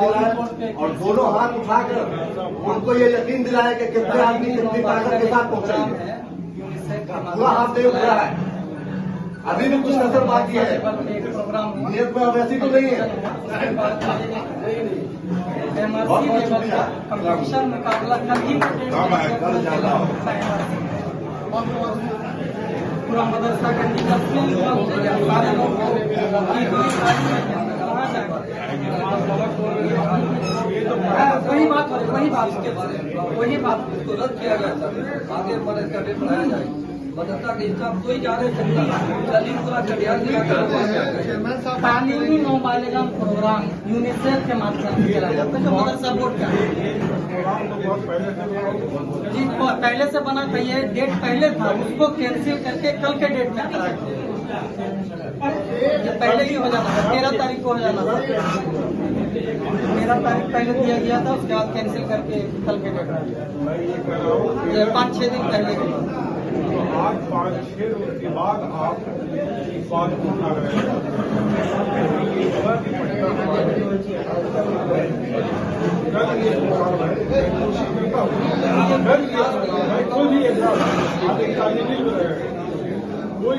दिलाए और दोनों हाथ उठाकर उनको ये यकीन दिलाए कि कितने आदमी कितनी ताकत के साथ पहुंचेंगे। पूरा हाथ दे उठा है, अभी भी कुछ असर बाकी है, नियत में अब ऐसी तो नहीं है। बहुत बहुत शुक्रिया। पूरा मदरसा का वही बात उसको रद्द किया गया था। आगे पर इसका डेट बढ़ाया जाए। मदरसा के हिसाब कोई जा रहे थे पूरा कटिहार जिला तालीमी नौबालिगान प्रोग्राम यूनिसेफ के माध्यम से चलाया जाता है, जो मदरसा बोर्ड का जी पहले से बना था। ये डेट पहले था, उसको कैंसिल करके कल के डेट में कराया ये पहले ही हो जाना था, 13 तारीख को हो जाना था। 13 तारीख पहले दिया गया था, उसके बाद कैंसिल करके कल के डेट में 5-6 दिन पहले आज 5-6 दिन के बाद आप इस बात को ला रहे हैं। कोई